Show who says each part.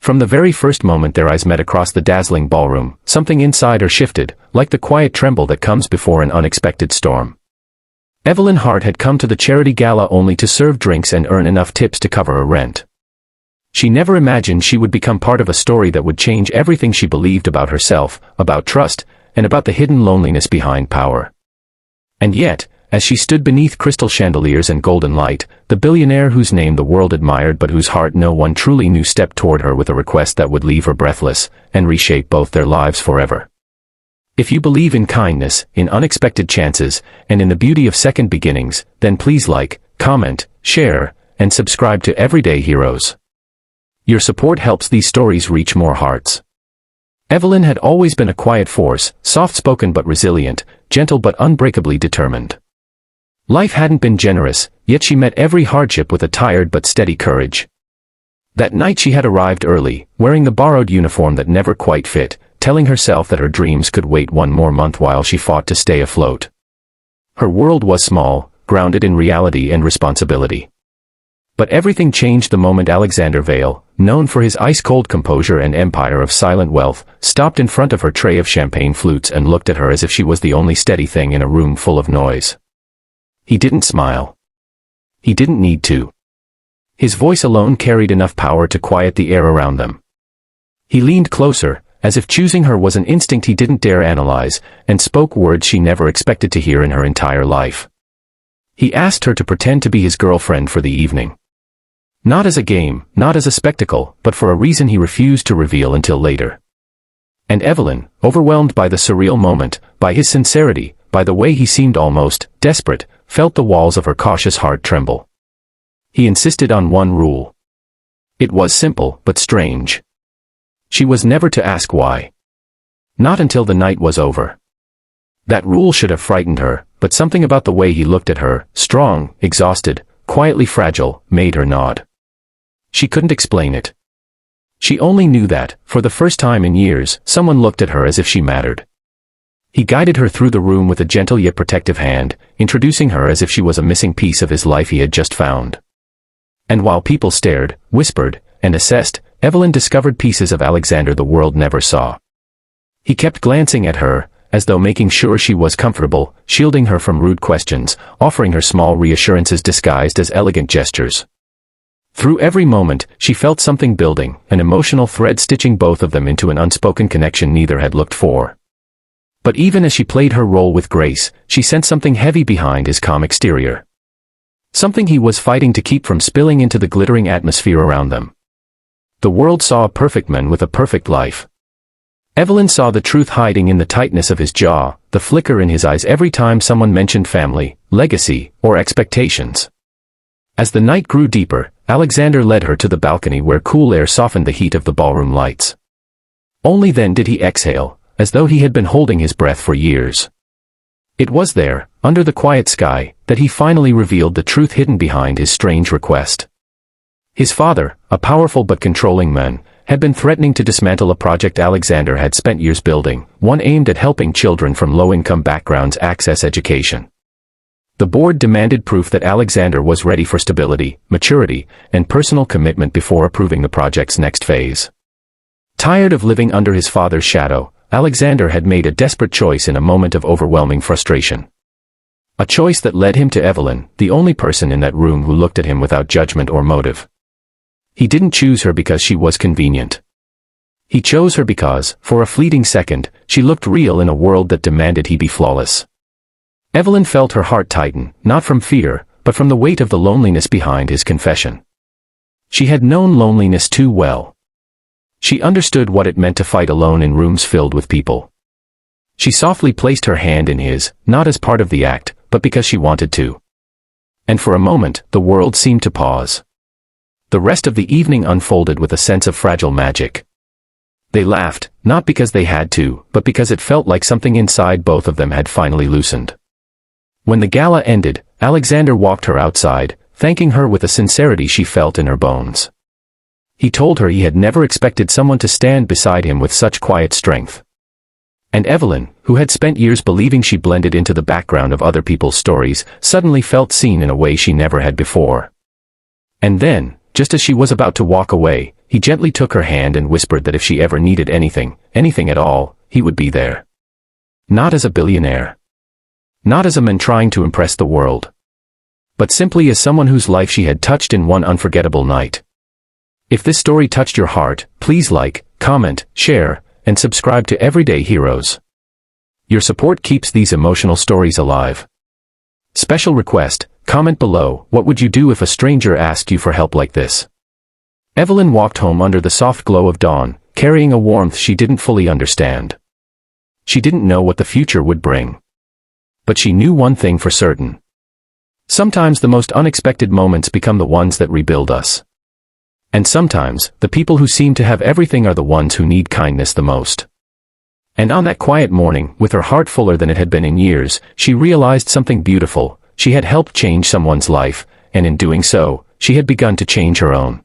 Speaker 1: From the very first moment their eyes met across the dazzling ballroom, something inside her shifted, like the quiet tremble that comes before an unexpected storm. Evelyn Hart had come to the charity gala only to serve drinks and earn enough tips to cover her rent. She never imagined she would become part of a story that would change everything she believed about herself, about trust, and about the hidden loneliness behind power. And yet, as she stood beneath crystal chandeliers and golden light, the billionaire whose name the world admired but whose heart no one truly knew stepped toward her with a request that would leave her breathless, and reshape both their lives forever. If you believe in kindness, in unexpected chances, and in the beauty of second beginnings, then please like, comment, share, and subscribe to Everyday Heroes. Your support helps these stories reach more hearts. Evelyn had always been a quiet force, soft-spoken but resilient, gentle but unbreakably determined. Life hadn't been generous, yet she met every hardship with a tired but steady courage. That night she had arrived early, wearing the borrowed uniform that never quite fit, telling herself that her dreams could wait one more month while she fought to stay afloat. Her world was small, grounded in reality and responsibility. But everything changed the moment Alexander Vale, known for his ice-cold composure and empire of silent wealth, stopped in front of her tray of champagne flutes and looked at her as if she was the only steady thing in a room full of noise. He didn't smile. He didn't need to. His voice alone carried enough power to quiet the air around them. He leaned closer, as if choosing her was an instinct he didn't dare analyze, and spoke words she never expected to hear in her entire life. He asked her to pretend to be his girlfriend for the evening. Not as a game, not as a spectacle, but for a reason he refused to reveal until later. And Evelyn, overwhelmed by the surreal moment, by his sincerity, by the way he seemed almost desperate, felt the walls of her cautious heart tremble. He insisted on one rule. It was simple, but strange. She was never to ask why. Not until the night was over. That rule should have frightened her, but something about the way he looked at her, strong, exhausted, quietly fragile, made her nod. She couldn't explain it. She only knew that, for the first time in years, someone looked at her as if she mattered. He guided her through the room with a gentle yet protective hand, introducing her as if she was a missing piece of his life he had just found. And while people stared, whispered, and assessed, Evelyn discovered pieces of Alexander the world never saw. He kept glancing at her, as though making sure she was comfortable, shielding her from rude questions, offering her small reassurances disguised as elegant gestures. Through every moment, she felt something building, an emotional thread stitching both of them into an unspoken connection neither had looked for. But even as she played her role with grace, she sensed something heavy behind his calm exterior. Something he was fighting to keep from spilling into the glittering atmosphere around them. The world saw a perfect man with a perfect life. Evelyn saw the truth hiding in the tightness of his jaw, the flicker in his eyes every time someone mentioned family, legacy, or expectations. As the night grew deeper, Alexander led her to the balcony where cool air softened the heat of the ballroom lights. Only then did he exhale, as though he had been holding his breath for years. It was there, under the quiet sky, that he finally revealed the truth hidden behind his strange request. His father, a powerful but controlling man, had been threatening to dismantle a project Alexander had spent years building, one aimed at helping children from low-income backgrounds access education. The board demanded proof that Alexander was ready for stability, maturity, and personal commitment before approving the project's next phase. Tired of living under his father's shadow, Alexander had made a desperate choice in a moment of overwhelming frustration. A choice that led him to Evelyn, the only person in that room who looked at him without judgment or motive. He didn't choose her because she was convenient. He chose her because, for a fleeting second, she looked real in a world that demanded he be flawless. Evelyn felt her heart tighten, not from fear, but from the weight of the loneliness behind his confession. She had known loneliness too well. She understood what it meant to fight alone in rooms filled with people. She softly placed her hand in his, not as part of the act, but because she wanted to. And for a moment, the world seemed to pause. The rest of the evening unfolded with a sense of fragile magic. They laughed, not because they had to, but because it felt like something inside both of them had finally loosened. When the gala ended, Alexander walked her outside, thanking her with a sincerity she felt in her bones. He told her he had never expected someone to stand beside him with such quiet strength. And Evelyn, who had spent years believing she blended into the background of other people's stories, suddenly felt seen in a way she never had before. And then, just as she was about to walk away, he gently took her hand and whispered that if she ever needed anything, anything at all, he would be there. Not as a billionaire. Not as a man trying to impress the world. But simply as someone whose life she had touched in one unforgettable night. If this story touched your heart, please like, comment, share, and subscribe to Everyday Heroes. Your support keeps these emotional stories alive. Special request, comment below, what would you do if a stranger asked you for help like this? Evelyn walked home under the soft glow of dawn, carrying a warmth she didn't fully understand. She didn't know what the future would bring. But she knew one thing for certain. Sometimes the most unexpected moments become the ones that rebuild us. And sometimes, the people who seem to have everything are the ones who need kindness the most. And on that quiet morning, with her heart fuller than it had been in years, she realized something beautiful. She had helped change someone's life, and in doing so, she had begun to change her own.